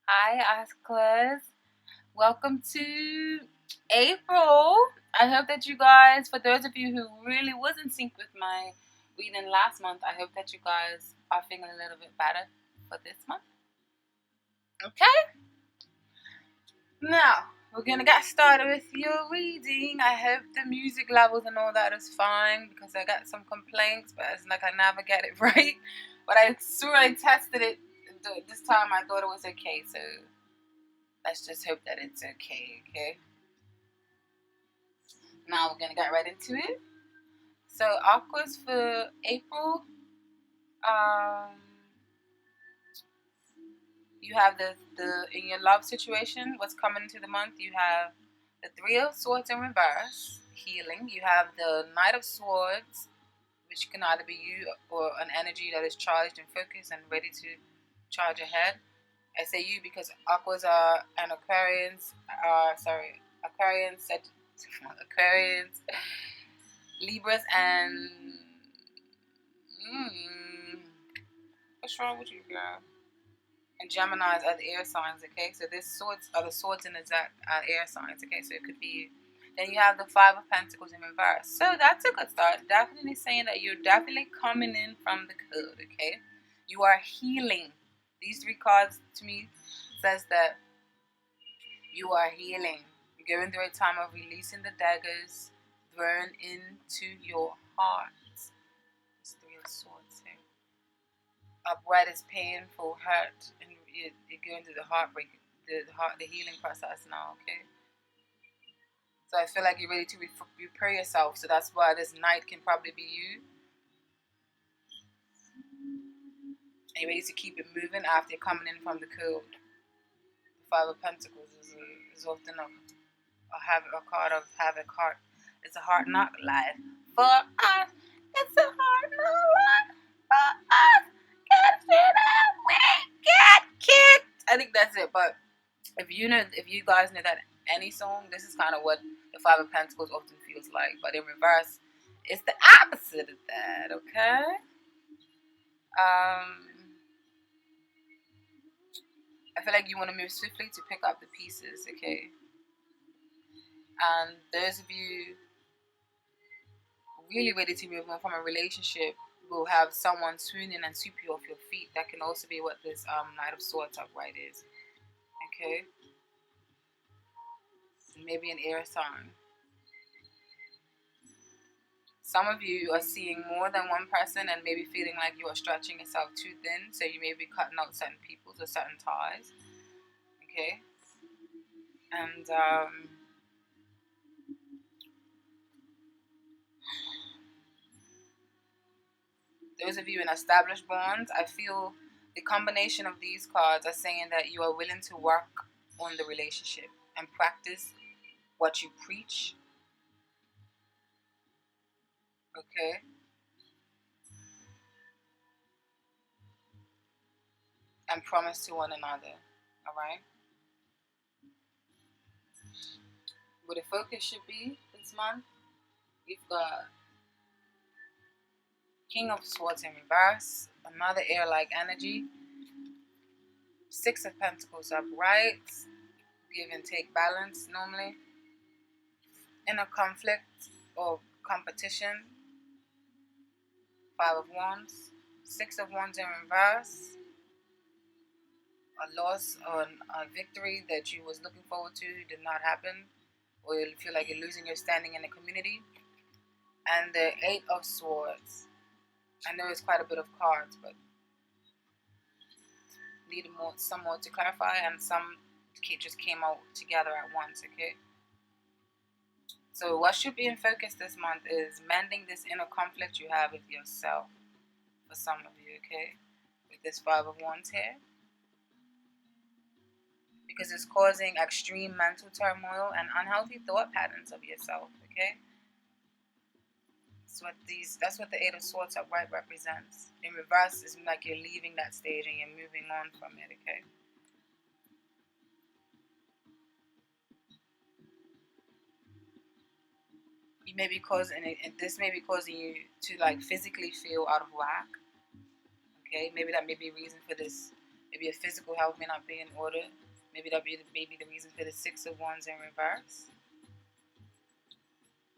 Hi, Aquas. Welcome to April. I hope that you guys, for those of you who really was in sync with my reading last month, I hope that you guys are feeling a little bit better for this month. Okay? Now, we're going to get started with your reading. I hope the music levels and all that is fine because I got some complaints, but it's like I never get it right. But I swear I tested it this time. I thought it was okay, so let's just hope that it's okay, okay? Now we're gonna get right into it. So Aquas for April, um, you have the in your love situation, what's coming into the month, you have the Three of Swords in reverse, healing. You have the Knight of Swords, which can either be you or an energy that is charged and focused and ready to charge ahead. I say you because Aquas are and Aquarians Aquarians, Aquarians, Libras, and what's wrong with you, girl? And Geminis are the air signs, okay? So this swords are the swords in the zodiac air signs, okay? So it could be. Then you have the Five of Pentacles in reverse. So that's a good start. Definitely saying that you're definitely coming in from the code, okay? You are healing. These three cards to me says that you are healing. You're going through a time of releasing the daggers thrown into your heart. It's Three of Swords here. Upright is painful, hurt, and you're going through the heartbreak, the healing process now, okay? So I feel like you're ready to repair yourself. So that's why this night can probably be you. And you're ready to keep it moving after you're coming in from the cold. The Five of Pentacles is often a card of havoc heart. It's a hard knock life for us. It's a hard knock life for us. We get kicked. I think that's it. But if you guys know that any song, this is kind of what the Five of Pentacles often feels like. But in reverse, it's the opposite of that. Okay. I feel like you want to move swiftly to pick up the pieces. Okay. And those of you really ready to move on from a relationship will have someone swoon in and sweep you off your feet. That can also be what this Knight of Swords upright is. Okay. Maybe an air sign. Some of you are seeing more than one person and maybe feeling like you are stretching yourself too thin, so you may be cutting out certain people or certain ties. Okay. And those of you in established bonds, I feel the combination of these cards are saying that you are willing to work on the relationship and practice what you preach. Okay. And promise to one another. Alright? What the focus should be this month, you've got King of Swords in reverse, another air-like energy, Six of Pentacles upright, give and take balance normally, inner conflict or competition, Five of Wands, Six of Wands in reverse, a loss or a victory that you was looking forward to did not happen, or you feel like you're losing your standing in the community, and the Eight of Swords. I know it's quite a bit of cards, but needed some more to clarify, and some just came out together at once, okay? So what should be in focus this month is mending this inner conflict you have with yourself, for some of you, okay? With this Five of Wands here. Because it's causing extreme mental turmoil and unhealthy thought patterns of yourself, okay? That's what the Eight of Swords upright represents. In reverse, it's like you're leaving that stage and you're moving on from it, okay? This may be causing you to like physically feel out of whack. Okay, maybe that may be a reason for this Maybe your physical health may not be in order. Maybe that be maybe the reason for the Six of Wands in reverse.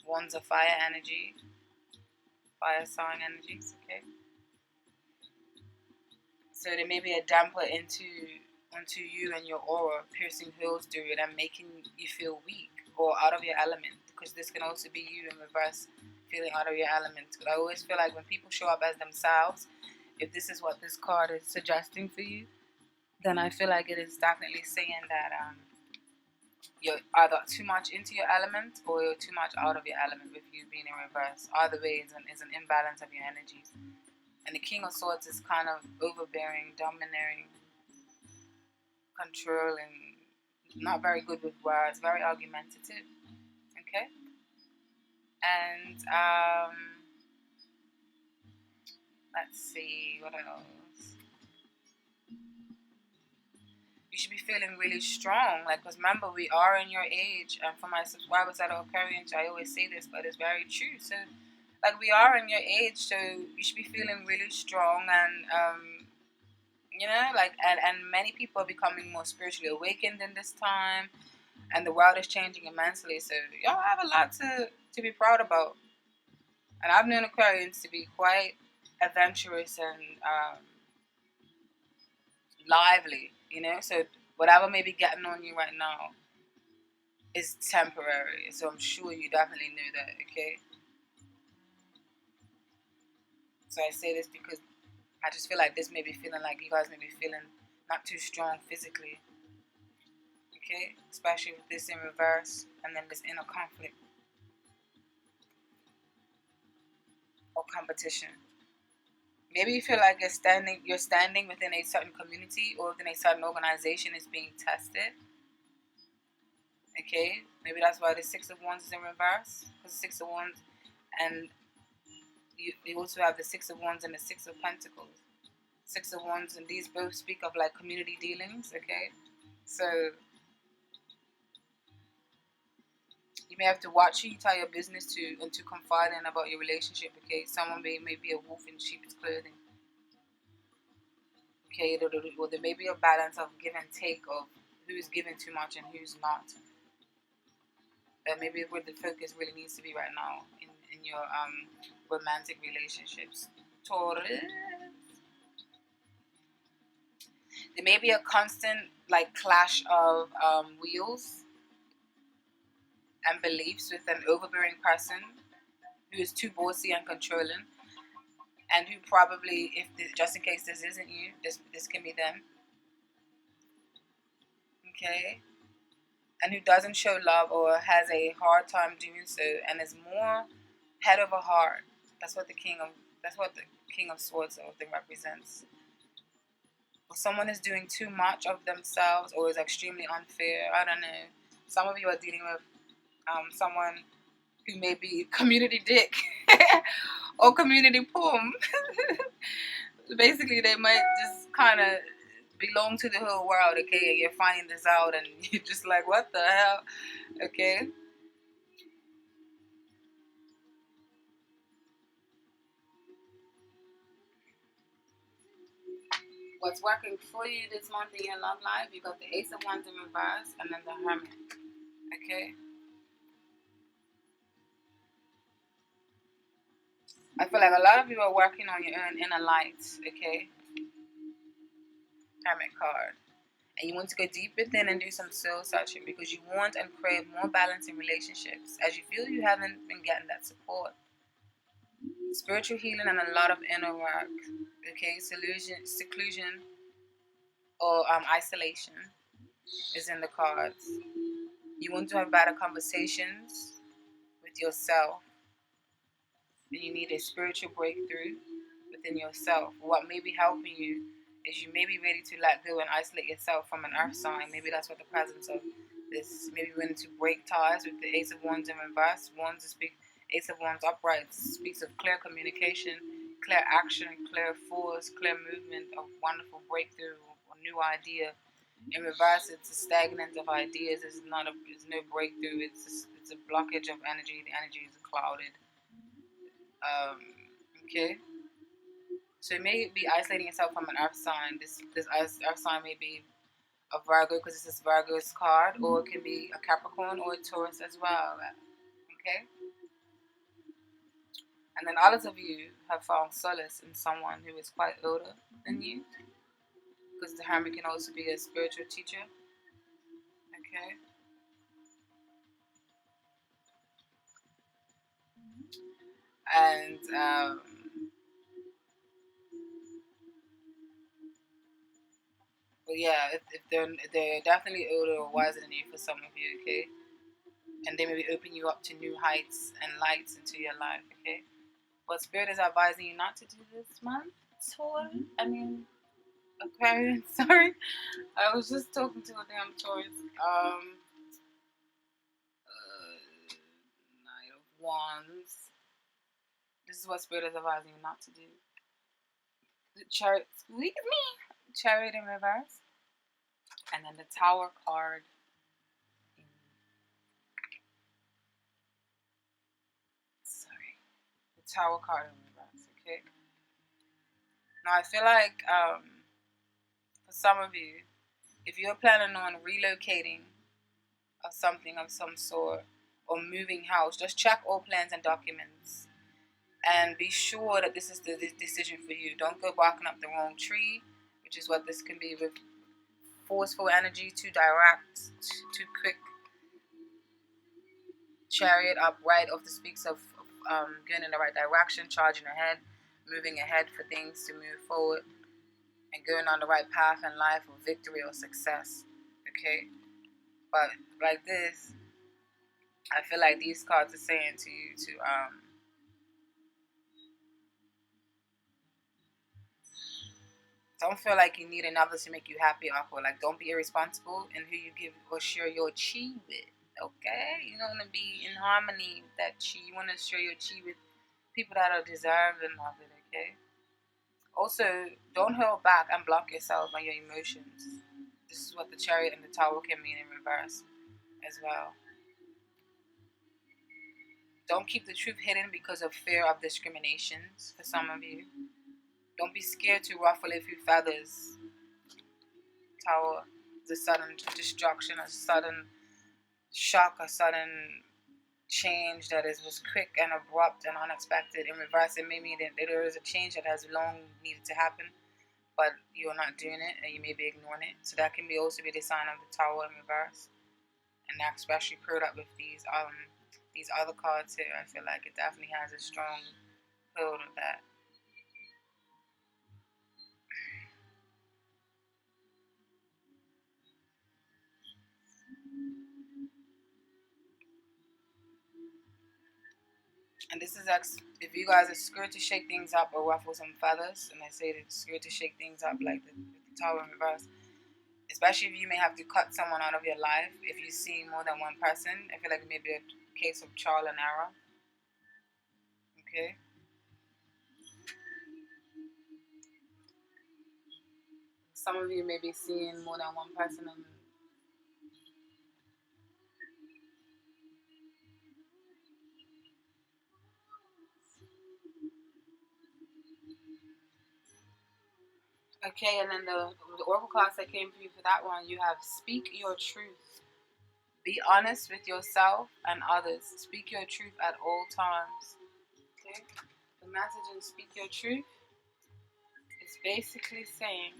Wands are fire energy, fire sign energies. Okay. So there may be a damper onto you and your aura, piercing holes through it and making you feel weak or out of your element. Because this can also be you in reverse, feeling out of your element. But I always feel like when people show up as themselves, if this is what this card is suggesting for you, then I feel like it is definitely saying that you're either too much into your element or you're too much out of your element with you being in reverse. Either way is an imbalance of your energies. And the King of Swords is kind of overbearing, domineering, controlling, not very good with words, very argumentative. Okay? And let's see, what else? You should be feeling really strong, like, because remember, we are in your age, and for my subscribers that are Aquarians, I always say this, but it's very true. So, like, we are in your age, so you should be feeling really strong, and you know, like, and many people are becoming more spiritually awakened in this time, and the world is changing immensely. So y'all have a lot to be proud about. And I've known Aquarians to be quite adventurous and lively, you know. So whatever may be getting on you right now is temporary. So I'm sure you definitely knew that. Okay. So I say this because I just feel like this may be feeling like you guys may be feeling not too strong physically. Okay? Especially with this in reverse and then this inner conflict or competition. Maybe you feel like you're standing within a certain community or within a certain organization is being tested. Okay? Maybe that's why the Six of Wands is in reverse. Because the Six of Wands, and you also have the Six of Wands and the Six of Pentacles. Six of Wands, and these both speak of like community dealings. Okay? So you may have to watch who you tell your business to and to confide in about your relationship. Okay? Someone may be a wolf in sheep's clothing. Okay? Or there may be a balance of give and take of who's giving too much and who's not. That maybe where the focus really needs to be right now in your romantic relationships. Taurus. There may be a constant like clash of wheels and beliefs with an overbearing person who is too bossy and controlling, and who probably, if this, just in case this isn't you, this can be them. Okay, and who doesn't show love or has a hard time doing so, and is more head over heart. That's what the King of Swords often represents. Or someone is doing too much of themselves or is extremely unfair. I don't know. Some of you are dealing with someone who may be community dick or community poom. Basically, they might just kind of belong to the whole world, okay? And you're finding this out and you're just like, what the hell? Okay? What's working for you this month in your love life? You got the Ace of Wands in reverse and then the Hermit. Okay? I feel like a lot of you are working on your own inner light, okay? Hermit card. And you want to go deep within and do some soul searching because you want and crave more balance in relationships as you feel you haven't been getting that support. Spiritual healing and a lot of inner work, okay? Seclusion or isolation is in the cards. You want to have better conversations with yourself. And you need a spiritual breakthrough within yourself. What may be helping you is you may be ready to let go and isolate yourself from an earth sign. Maybe that's what the presence of this. Maybe we need to break ties with the Ace of Wands in reverse. Ace of Wands upright speaks of clear communication, clear action, clear force, clear movement, of wonderful breakthrough, or new idea. In reverse, it's a stagnant of ideas. It's no breakthrough. It's a blockage of energy. The energy is clouded. Okay. So it may be isolating yourself from an earth sign. This earth sign may be a Virgo because this is Virgo's card, or it can be a Capricorn or a Taurus as well. Okay? And then others of you have found solace in someone who is quite older than you, because the Hermit can also be a spiritual teacher. Okay? And but yeah, if they're definitely older or wiser than you for some of you, okay? And they maybe open you up to new heights and lights into your life, okay? But Spirit is advising you not to do this month. Aquarius, sorry. I was just talking to a damn Taurus. Knight of Wands. This is what Spirit is advising you not to do. The Chariot, leave me. Chariot in reverse. And then the Tower card. The Tower card in reverse, okay? Now I feel like for some of you, if you're planning on relocating or something of some sort, or moving house, just check all plans and documents and be sure that this is the decision for you. Don't go barking up the wrong tree, which is what this can be with forceful energy, too direct, too quick. Chariot upright often speaks of going in the right direction, charging ahead, moving ahead for things to move forward, and going on the right path in life of victory or success. Okay? But like this, I feel like these cards are saying to you to don't feel like you need another to make you happy, Aqua. Like, don't be irresponsible in who you give or share your chi with. Okay? You don't want to be in harmony with that chi. You want to share your chi with people that are deserving of it, okay? Also, don't hold back and block yourself on your emotions. This is what the Chariot and the Tower can mean in reverse as well. Don't keep the truth hidden because of fear of discriminations for some of you. Don't be scared to ruffle a few feathers. Tower, the sudden destruction, a sudden shock, a sudden change that was quick and abrupt and unexpected. In reverse, it may mean that there is a change that has long needed to happen, but you're not doing it and you may be ignoring it. So that can be also be the sign of the Tower in reverse. And that's especially paired up with these other cards here. I feel like it definitely has a strong hold of that. And this is if you guys are scared to shake things up or ruffle some feathers, and I say that scared to shake things up like the Tower in reverse, especially if you may have to cut someone out of your life, if you see more than one person, I feel like it may be a case of trial and error. Okay? Some of you may be seeing more than one person. Okay, and then the oracle cards that came for you for that one, you have speak your truth. Be honest with yourself and others. Speak your truth at all times. Okay? The message in speak your truth is basically saying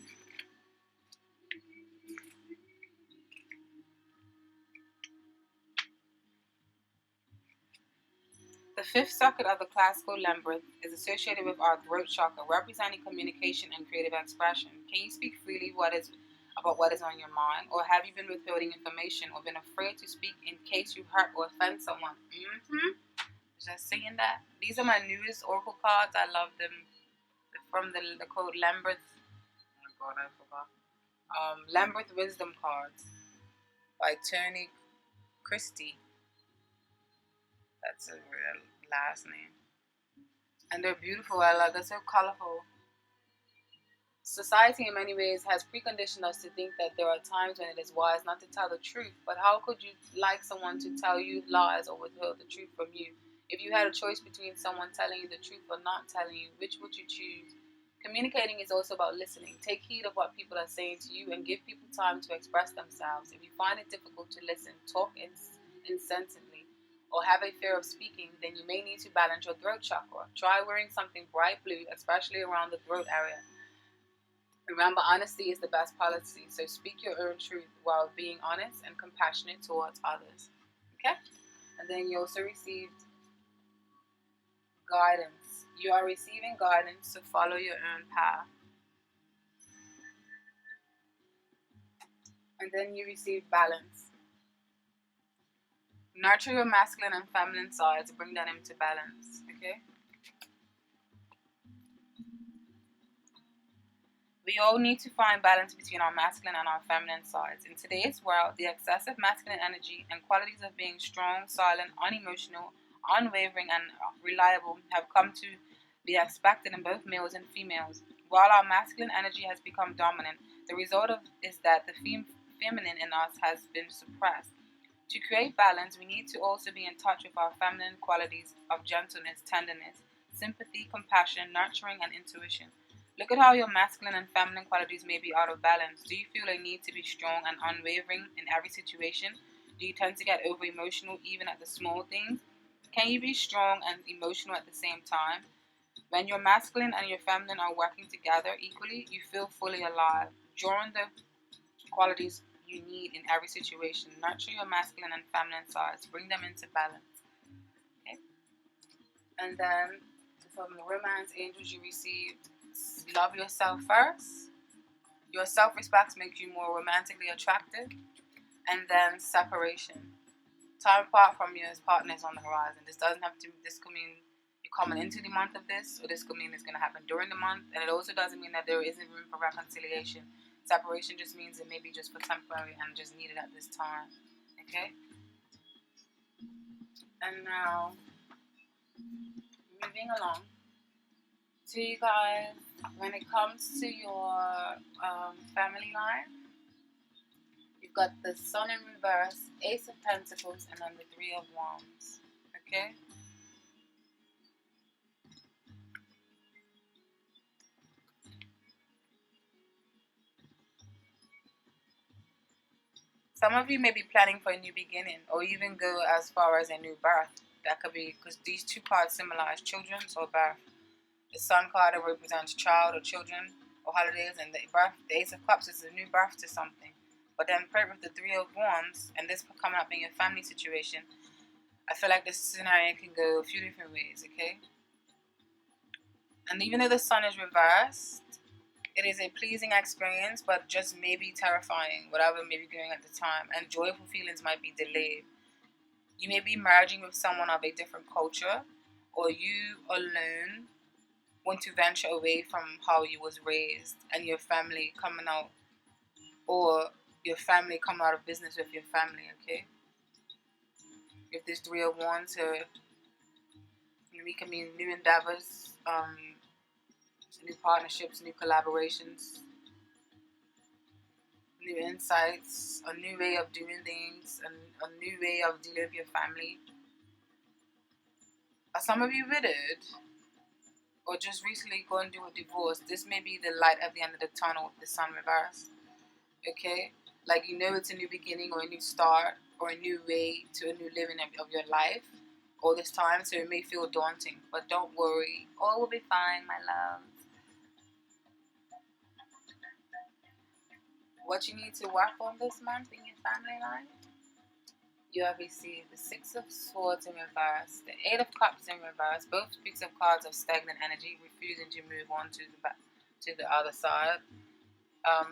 the fifth socket of the classical lambeth is associated with our throat chakra, representing communication and creative expression. Can you speak freely about what is on your mind, or have you been withholding information or been afraid to speak in case you hurt or offend someone? Just saying that. These are my newest oracle cards. I love them. From the code Lambeth. Oh my god, I forgot. Lambeth Wisdom Cards by Tony Christie. That's a real last name. And they're beautiful. I love. They're so colorful. Society, in many ways, has preconditioned us to think that there are times when it is wise not to tell the truth. But how could you like someone to tell you lies or withhold the truth from you? If you had a choice between someone telling you the truth or not telling you, which would you choose? Communicating is also about listening. Take heed of what people are saying to you and give people time to express themselves. If you find it difficult to listen, talk incessantly, or have a fear of speaking, then you may need to balance your throat chakra. Try wearing something bright blue, especially around the throat area. Remember, honesty is the best policy, so speak your own truth while being honest and compassionate towards others. Okay? And then you also received guidance. You are receiving guidance to follow your own path. And then you receive balance. Nurture your masculine and feminine sides, bring them into balance. Okay? We all need to find balance between our masculine and our feminine sides. In today's world, the excessive masculine energy and qualities of being strong, silent, unemotional, unwavering, and reliable have come to be expected in both males and females. While our masculine energy has become dominant, the result is that the feminine in us has been suppressed. To create balance, we need to also be in touch with our feminine qualities of gentleness, tenderness, sympathy, compassion, nurturing, and intuition. Look at how your masculine and feminine qualities may be out of balance. Do you feel a need to be strong and unwavering in every situation? Do you tend to get over emotional even at the small things? Can you be strong and emotional at the same time? When your masculine and your feminine are working together equally, you feel fully alive. Drawing the qualities you need in every situation. Nurture your masculine and feminine sides. Bring them into balance. Okay? And then from the romance angels you received, love yourself first. Your self-respect makes you more romantically attractive. And then separation. Time apart from your partners on the horizon. This could mean you're coming into the month of this, or this could mean it's going to happen during the month. And it also doesn't mean that there isn't room for reconciliation. Separation just means it may be just for temporary and just needed at this time. Okay? And now, moving along. So you guys, when it comes to your family life, you've got the Sun in reverse, Ace of Pentacles, and then the Three of Wands. Okay? Some of you may be planning for a new beginning, or even go as far as a new birth. That could be, because these two cards symbolize children or birth. The Sun card represents child or children or holidays, and the Ace of Cups is a new birth to something. But then paired with the Three of Wands, and this coming up in your family situation, I feel like this scenario can go a few different ways, okay? And even though the Sun is reversed, it is a pleasing experience, but just maybe terrifying, whatever may be going at the time, and joyful feelings might be delayed. You may be merging with someone of a different culture, or you alone want to venture away from how you was raised, and your family coming out, or your family come out of business with your family, okay? If this Three of Wands, we can mean new endeavors, new partnerships, new collaborations, new insights, a new way of doing things, and a new way of dealing with your family. Are some of you widowed, or just recently going through a divorce? This may be the light at the end of the tunnel with the Sun reversed. Okay? Like, you know, it's a new beginning or a new start or a new way to a new living of your life all this time, so it may feel daunting, but don't worry, all will be fine, my love. What you need to work on this month in your family life? You have received the Six of Swords in reverse, the Eight of Cups in reverse. Both speaks of cards of stagnant energy, refusing to move on to the other side.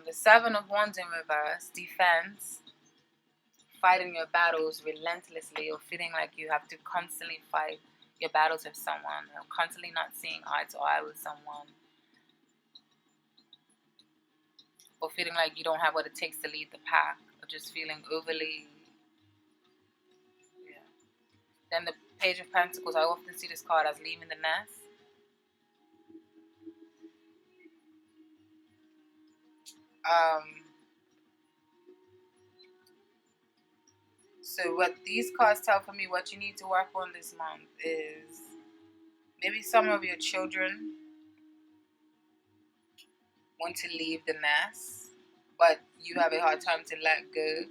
The Seven of Wands in reverse, defense, fighting your battles relentlessly, or feeling like you have to constantly fight your battles with someone, or constantly not seeing eye to eye with someone, or feeling like you don't have what it takes to lead the pack, or just feeling overly. Yeah. Then the Page of Pentacles, I often see this card as leaving the nest. So what these cards tell for me, what you need to work on this month is maybe some of your children. want to leave the nest, but you have a hard time to let go.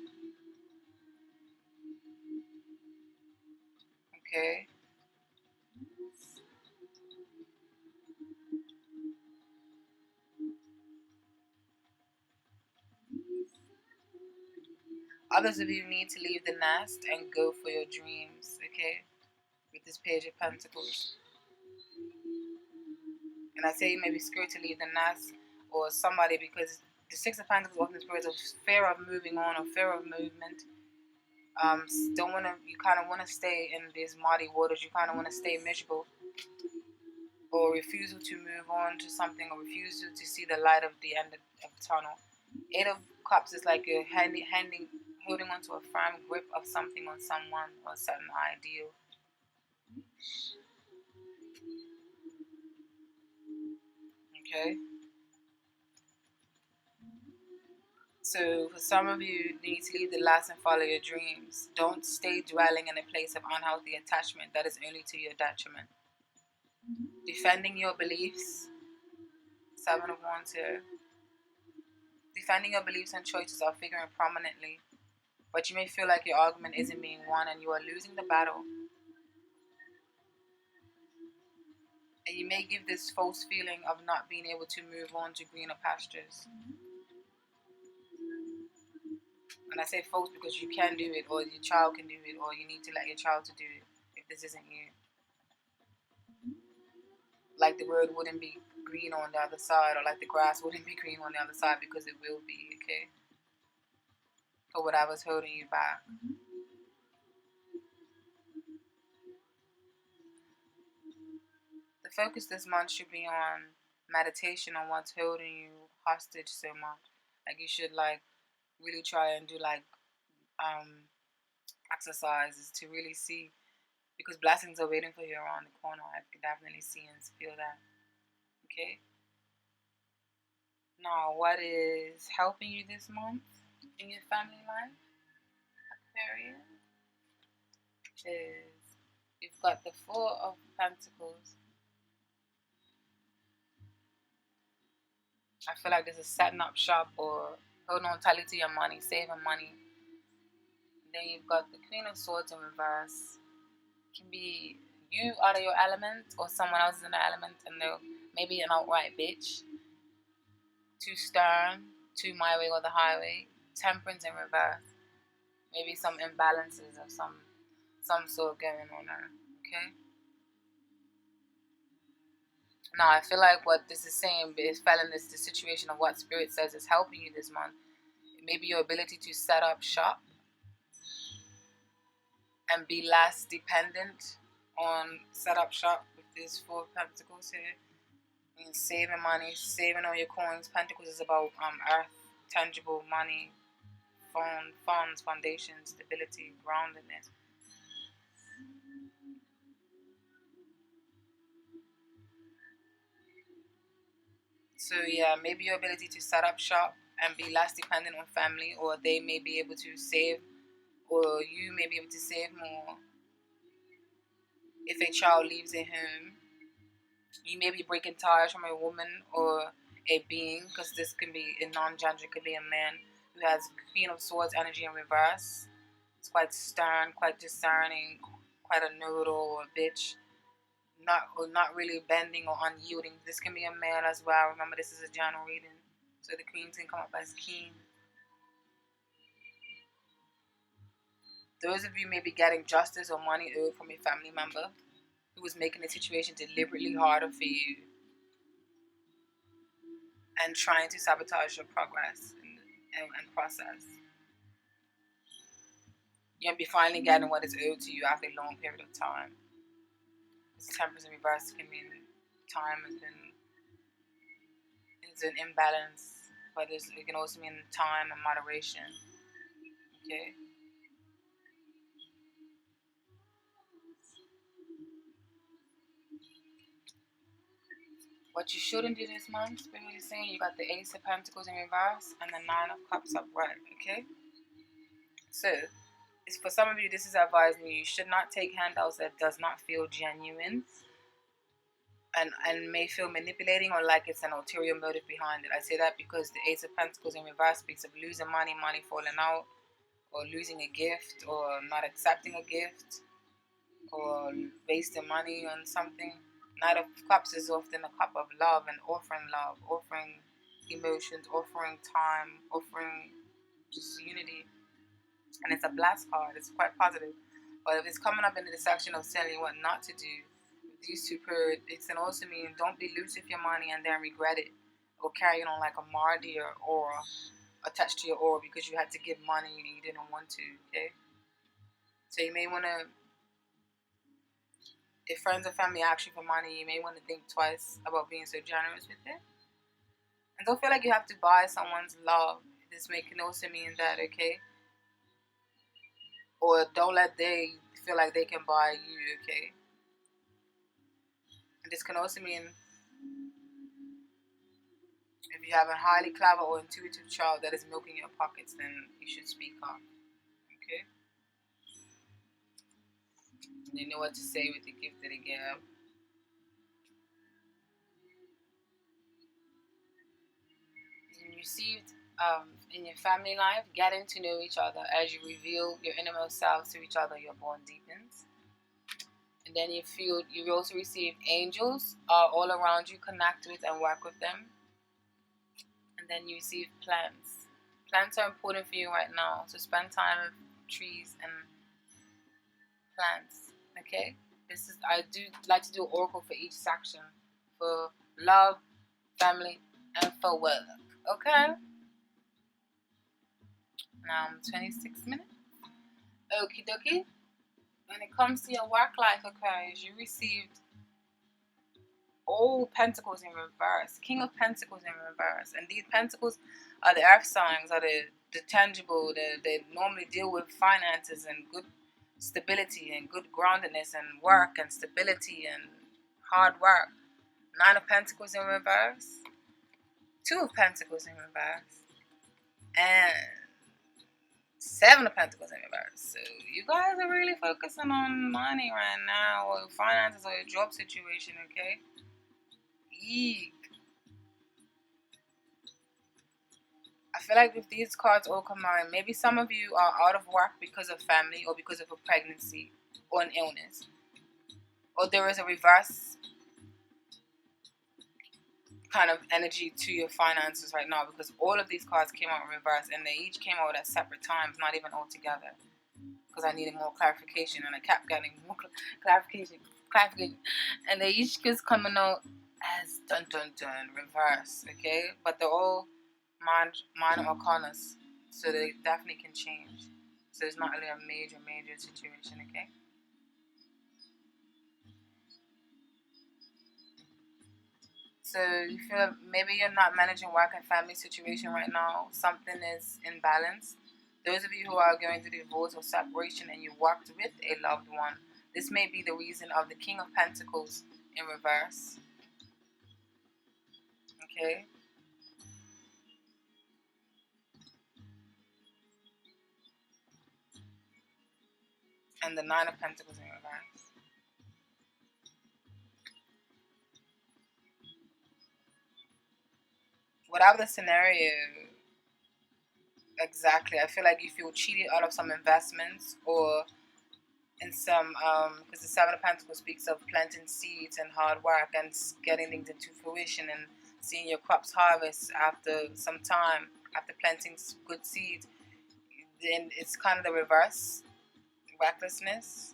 Okay. Others of you need to leave the nest and go for your dreams, okay? With this Page of Pentacles. And I say you may be scared to leave the nest or somebody, because the Six of Pentacles often spirits of fear of moving on or fear of movement. You kind of want to stay in these muddy waters. You kind of want to stay miserable, or refusal to move on to something, or refusal to see the light of the end of the tunnel. Eight of Cups is like you're holding on to a firm grip of something on someone or a certain ideal. Okay. So for some of you need to leave the last and follow your dreams. Don't stay dwelling in a place of unhealthy attachment that is only to your detriment. Defending your beliefs. 7 of Wands here. Defending your beliefs and choices are figuring prominently, but you may feel like your argument isn't being won and you are losing the battle. And you may give this false feeling of not being able to move on to greener pastures. And I say false because you can do it, or your child can do it, or you need to let your child to do it if this isn't you. Like the road wouldn't be green on the other side, or like the grass wouldn't be green on the other side, because it will be, okay? For whatever's holding you back. The focus this month should be on meditation, on what's holding you hostage so much. Like you should really try and do exercises to really see, because blessings are waiting for you around the corner. I can definitely see and feel that. Okay. Now, what is helping you this month in your family life, Aquarius? Is you've got the Four of Pentacles. I feel like this is setting up shop or holding on tightly to your money, saving money. Then you've got the Queen of Swords in reverse. It can be you out of your element or someone else is in the element, and they're maybe an outright bitch. Too stern, too my way or the highway. Temperance in reverse. Maybe some imbalances of some sort going on there. Okay? Now, I feel like what this is saying is telling this the situation of what Spirit says is helping you this month. Maybe your ability to set up shop and be less dependent on set up shop with this Four of Pentacles here. And saving money, saving all your coins. Pentacles is about earth, tangible money, funds, foundation, stability, groundedness. So yeah, maybe your ability to set up shop and be less dependent on family, or they may be able to save, or you may be able to save more. If a child leaves a home, you may be breaking ties from a woman or a being, because this can be a non-gender, could be a man who has Queen of Swords energy in reverse. It's quite stern, quite discerning, quite a know-it-all or a bitch. Not really bending or unyielding. This can be a man as well. Remember, this is a general reading, so the queens can come up as keen. Those of you may be getting justice or money owed from a family member who is making the situation deliberately harder for you and trying to sabotage your progress and process. You'll be finally getting what is owed to you after a long period of time. This Temperance in reverse can mean time has been, it's an imbalance, but it can also mean time and moderation. Okay. What you shouldn't do this month, Spirit is saying, you got the Ace of Pentacles in reverse and the Nine of Cups upright. Okay. So, for some of you, this is advising you should not take handouts that does not feel genuine. and may feel manipulating or like it's an ulterior motive behind it. I say that because the Ace of Pentacles in reverse speaks of losing money, money falling out, or losing a gift, or not accepting a gift, or wasting money on something. Knight of Cups is often a cup of love, offering emotions, offering time, offering just unity. And it's a blast card. It's quite positive. But if it's coming up in the section of telling you what not to do, with these two periods, it can also mean don't be loose with your money and then regret it, or carrying on like a Mardi or aura attached to your aura because you had to give money and you didn't want to. Okay, so you may want to, if friends or family ask you for money, you may want to think twice about being so generous with it. And don't feel like you have to buy someone's love. This can also mean that, okay? Or don't let they feel like they can buy you, okay? And this can also mean if you have a highly clever or intuitive child that is milking your pockets, then you should speak up, okay? And they know what to say with the gift that they give. You received in your family life, getting to know each other as you reveal your innermost selves to each other, your bond deepens. And then you also receive angels all around you, connect with and work with them. And then you receive plants. Plants are important for you right now, so spend time with trees and plants. Okay, I do like to do an oracle for each section, for love, family, and for work. Okay. Now I'm 26 minutes. Okie dokie. When it comes to your work life, Aquarius, you received all Pentacles in reverse, King of Pentacles in reverse, and these Pentacles are the earth signs, are the tangible. They normally deal with finances and good stability and good groundedness and work and stability and hard work. Nine of Pentacles in reverse, Two of Pentacles in reverse, and Seven of Pentacles in reverse. So you guys are really focusing on money right now, or finances, or your job situation, okay? Eek. I feel like with these cards all combined, maybe some of you are out of work because of family or because of a pregnancy or an illness. Or there is a reverse kind of energy to your finances right now, because all of these cards came out in reverse and they each came out at separate times, not even all together, because I needed more clarification and I kept getting more clarification, and they each just coming out as dun dun dun reverse, okay? But they're all minor arcanas, so they definitely can change. So it's not really a major situation, okay? So you feel maybe you're not managing work and family situation right now. Something is imbalanced. Those of you who are going through divorce or separation and you worked with a loved one, this may be the reason of the King of Pentacles in reverse. Okay? And the Nine of Pentacles in reverse. Whatever the scenario, exactly, I feel like you feel cheated out of some investments, or in some, because the Seven of Pentacles speaks of planting seeds and hard work and getting things into fruition and seeing your crops harvest after some time, after planting good seeds. Then it's kind of the reverse, recklessness.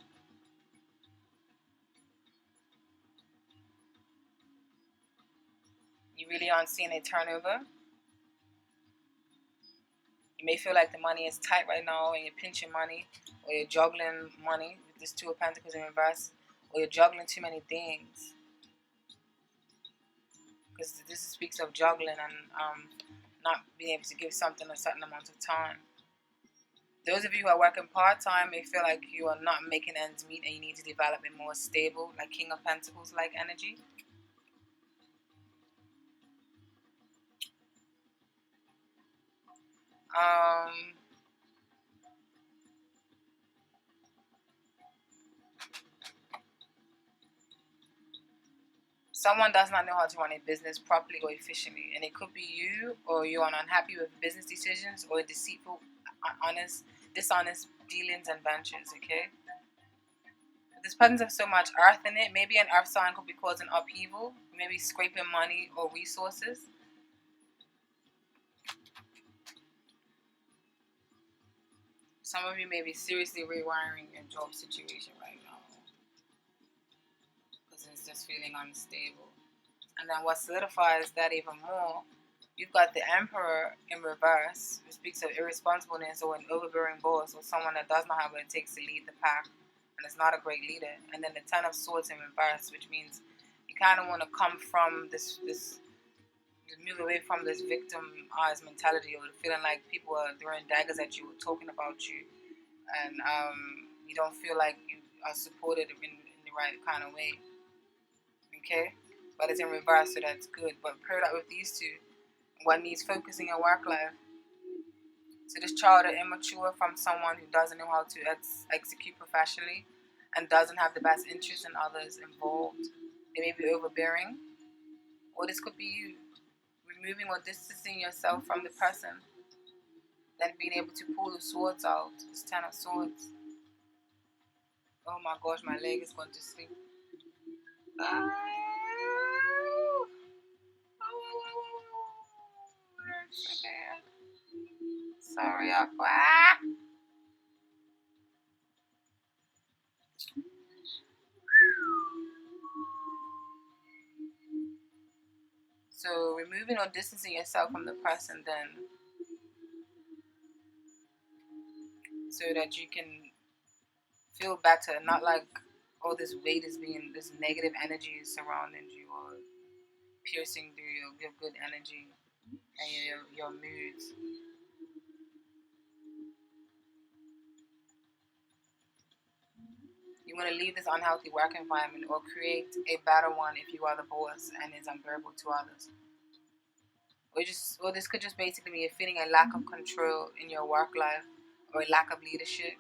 You really aren't seeing a turnover. You may feel like the money is tight right now and you're pinching money, or you're juggling money with this Two of Pentacles in reverse, or you're juggling too many things. Because this speaks of juggling and not being able to give something a certain amount of time. Those of you who are working part-time may feel like you are not making ends meet and you need to develop a more stable, like King of Pentacles like energy. someone does not know how to run a business properly or efficiently, and it could be you, or you're unhappy with business decisions, or deceitful, dishonest dealings and ventures. Okay, this person has so much earth in it. Maybe an earth sign could be causing upheaval, maybe scraping money or resources. Some of you may be seriously rewiring your job situation right now because it's just feeling unstable. And then what solidifies that even more, you've got the Emperor in reverse, who speaks of irresponsibleness or an overbearing boss or someone that does not have what it takes to lead the pack and is not a great leader. And then the Ten of Swords in reverse, which means you kind of want to come from this move away from this victimized mentality or feeling like people are throwing daggers at you or talking about you, and you don't feel like you are supported in the right kind of way. Okay? But it's in reverse, so that's good. But pair that with these two, what needs focusing in work life. So this child is immature from someone who doesn't know how to execute professionally and doesn't have the best interest in others involved. They may be overbearing, or this could be you removing or distancing yourself from the person, then being able to pull the swords out. This Ten of Swords. Oh my gosh, my leg is going to sleep. Sorry, Aqua. So removing or distancing yourself from the person then, so that you can feel better, not like all this weight is being, this negative energy is surrounding you or piercing through your good energy and your moods. You want to leave this unhealthy work environment or create a better one if you are the boss and is unbearable to others. Or this could just basically be a feeling a lack of control in your work life or a lack of leadership.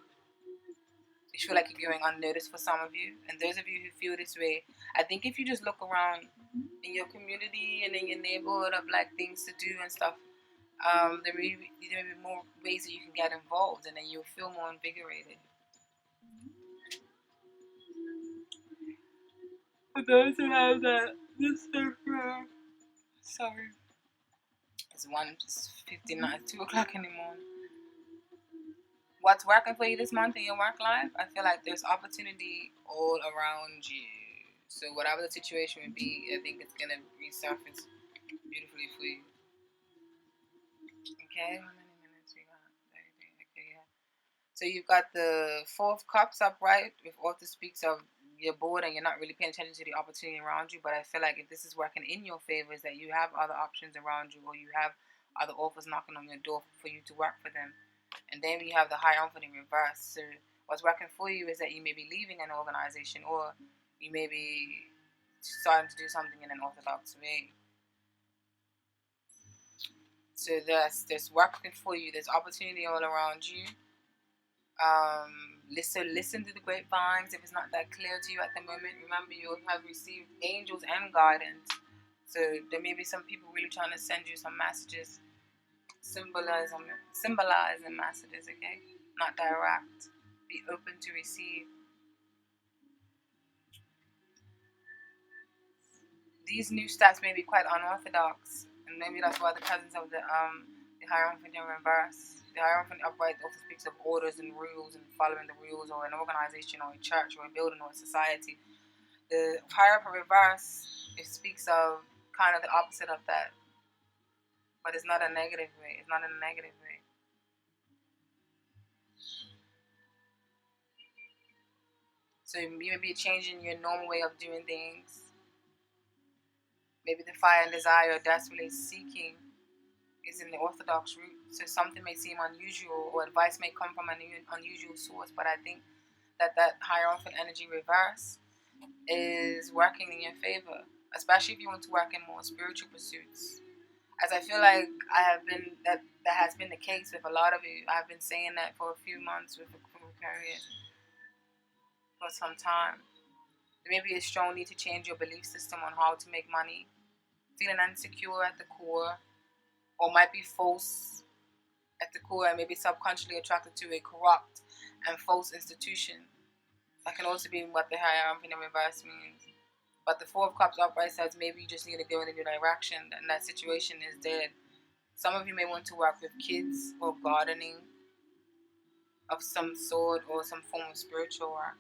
You feel like you're going unnoticed for some of you. And those of you who feel this way, I think if you just look around in your community and in your neighborhood of like things to do and stuff, there may be more ways that you can get involved, and then you'll feel more invigorated. For those who have that, sorry, it's 1:59, 2 o'clock in the morning. What's working for you this month in your work life? I feel like there's opportunity all around you. So whatever the situation would be, I think it's gonna resurface beautifully for you. Okay, how many minutes we got? 30. Okay, yeah. So you've got the Four of Cups upright, with author speaks of you're bored and you're not really paying attention to the opportunity around you. But I feel like if this is working in your favor, is that you have other options around you, or you have other offers knocking on your door for you to work for them. And then you have the Hierophant in reverse. So what's working for you is that you may be leaving an organization, or you may be starting to do something in an orthodox way. So there's working for you. There's opportunity all around you. Listen to the grapevines if it's not that clear to you at the moment. Remember, you have received angels and guidance. So there may be some people really trying to send you some messages, symbolizing messages, okay? Not direct. Be open to receive. These new stats may be quite unorthodox, and maybe that's why the presence of the Hierophant in reverse. The Hierophant upright also speaks of orders and rules and following the rules, or an organization or a church or a building or a society. The Hierophant reverse, it speaks of kind of the opposite of that, but it's not a negative way. It's not in a negative way. So you may be changing your normal way of doing things. Maybe the fire and desire desperately seeking is in the orthodox route. So something may seem unusual, or advice may come from an unusual source, but I think that Hierophant energy reverse is working in your favor, especially if you want to work in more spiritual pursuits. As I feel like that has been the case with a lot of you. I've been saying that for a few months with Aquarius for some time. There may be a strong need to change your belief system on how to make money. Feeling insecure at the core, or might be false at the core, and maybe subconsciously attracted to a corrupt and false institution. That can also be what the Hierophant in reverse means. But the Four of Cups upright says maybe you just need to go in a new direction, and that situation is dead. Some of you may want to work with kids or gardening of some sort, or some form of spiritual work.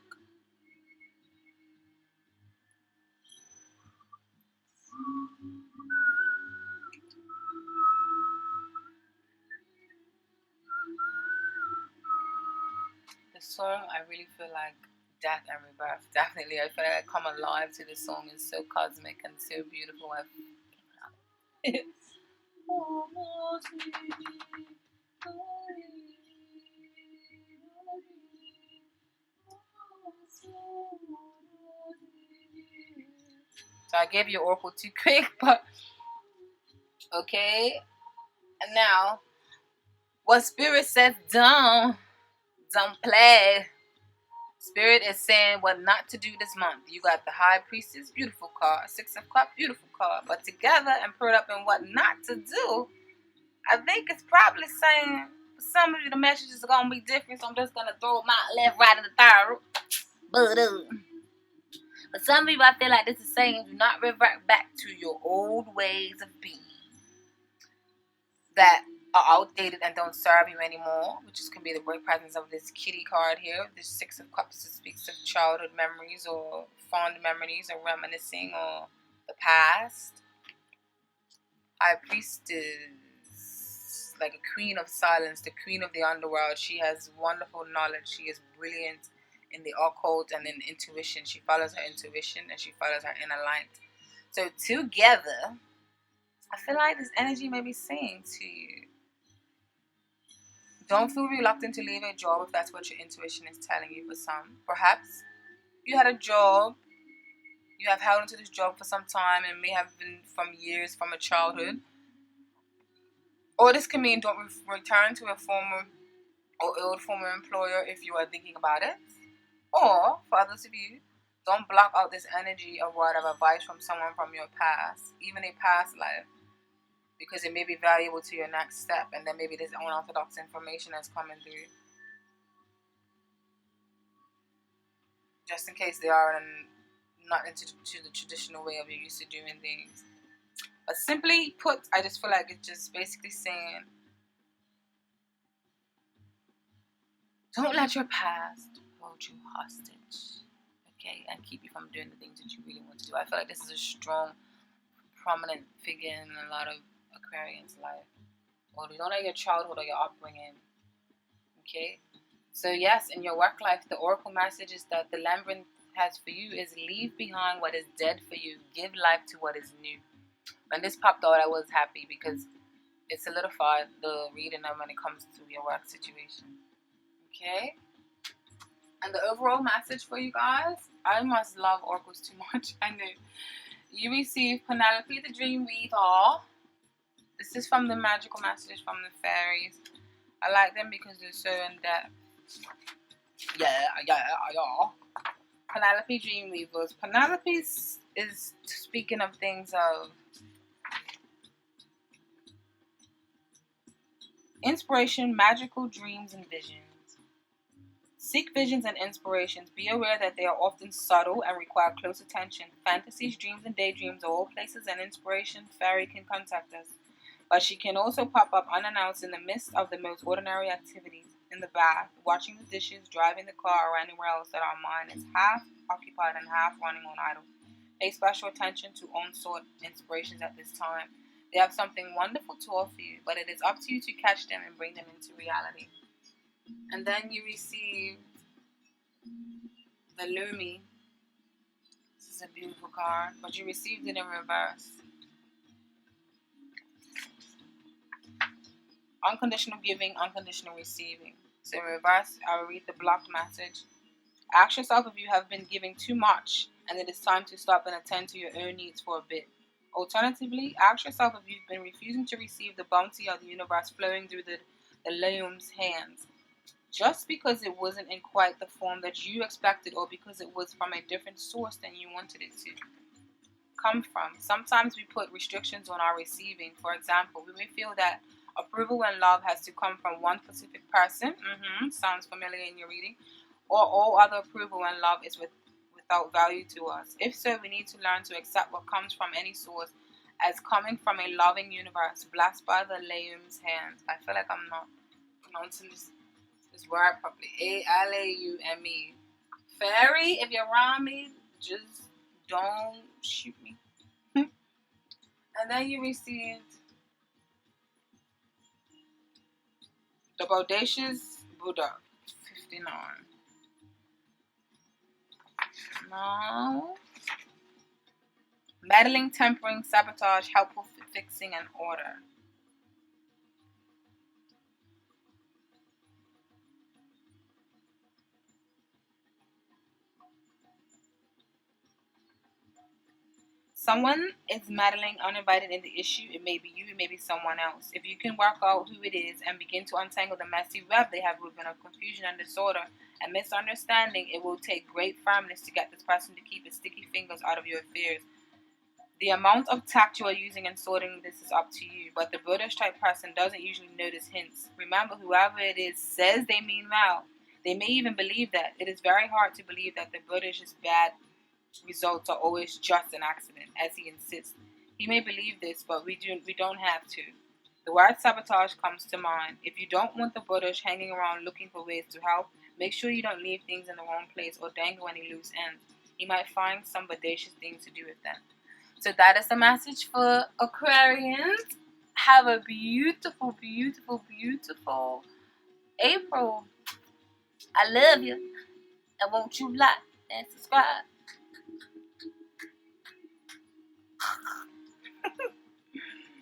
The song, I really feel like death and rebirth. Definitely, I feel like I come alive to the song. It's so cosmic and so beautiful. So I gave you Oracle too quick, but okay. And now, what Spirit says, don't play. Spirit is saying what not to do this month. You got the High Priestess, beautiful card. Six of Cups, beautiful card. But together and put up in what not to do, I think it's probably saying for some of you the messages are going to be different, so I'm just going to throw them out left, right, and the third. But some of you, I feel like this is saying do not revert back to your old ways of being that are outdated and don't serve you anymore, which can be the great presence of this kitty card here. This Six of Cups speaks of childhood memories or fond memories or reminiscing or the past. High Priestess, like a queen of silence, the queen of the underworld. She has wonderful knowledge. She is brilliant in the occult and in intuition. She follows her intuition and she follows her inner light. So together, I feel like this energy may be saying to you, don't feel reluctant to leave a job if that's what your intuition is telling you for some. Perhaps you had a job, you have held onto this job for some time, and it may have been from years, from a childhood. Or this can mean don't return to a former or old former employer if you are thinking about it. Or, for others of you, don't block out this energy of word of advice from someone from your past, even a past life, because it may be valuable to your next step, and then maybe this unorthodox information that's coming through. Just in case they are not into the traditional way of you used to doing things. But simply put, I just feel like it's just basically saying, don't let your past hold you hostage, okay, and keep you from doing the things that you really want to do. I feel like this is a strong, prominent figure in a lot of Aquarians' life. Or don't let your childhood or your upbringing, okay? So yes, in your work life, the oracle message is that the labyrinth has for you is leave behind what is dead for you. Give life to what is new. When this popped out, I was happy because it solidified the reading of when it comes to your work situation. Okay? And the overall message for you guys, I must love oracles too much. I know. You receive Penelope the Dream Weaver. This is from the magical messages from the fairies. I like them because they're so in depth. Yeah. Penelope Dreamweavers. Penelope is speaking of things of inspiration, magical dreams, and visions. Seek visions and inspirations. Be aware that they are often subtle and require close attention. Fantasies, dreams, and daydreams are all places and inspiration fairy can contact us. But she can also pop up unannounced in the midst of the most ordinary activities. In the bath, watching the dishes, driving the car, or anywhere else that our mind is half occupied and half running on idle. Pay special attention to unsought inspirations at this time. They have something wonderful to offer you, but it is up to you to catch them and bring them into reality. And then you receive the Lumi. This is a beautiful card, but you received it in reverse. Unconditional giving, unconditional receiving. So in reverse, I will read the blocked message. Ask yourself if you have been giving too much and it is time to stop and attend to your own needs for a bit. Alternatively, ask yourself if you've been refusing to receive the bounty of the universe flowing through the Leum's hands. just because it wasn't in quite the form that you expected, or because it was from a different source than you wanted it to come from. Sometimes we put restrictions on our receiving. For example, we may feel that approval and love has to come from one specific person. Sounds familiar in your reading. Or all other approval and love is without value to us. If so, we need to learn to accept what comes from any source as coming from a loving universe, blessed by the Laum's hands. I feel like I'm not pronouncing this word properly. A-L-A-U-M-E. Fairy, if you're around me, just don't shoot me. And then you received the Bodacious Buddha, 59. Now, meddling, tempering, sabotage, helpful fixing, and order. Someone is meddling uninvited in the issue. It may be you, it may be someone else. If you can work out who it is and begin to untangle the messy web they have woven of confusion and disorder and misunderstanding, it will take great firmness to get this person to keep his sticky fingers out of your affairs. The amount of tact you are using in sorting this is up to you, but the British type person doesn't usually notice hints. Remember, whoever it is says they mean well. They may even believe that. It is very hard to believe that the British's bad results are always just an accident, as he insists. He may believe this, but we don't have to. The word sabotage comes to mind. If you don't want the British hanging around looking for ways to help, make sure you don't leave things in the wrong place or dangle any loose ends. He might find some bodacious things to do with them. So that is the message for Aquarians. Have a beautiful, beautiful, beautiful April. I love you. And won't you like and subscribe?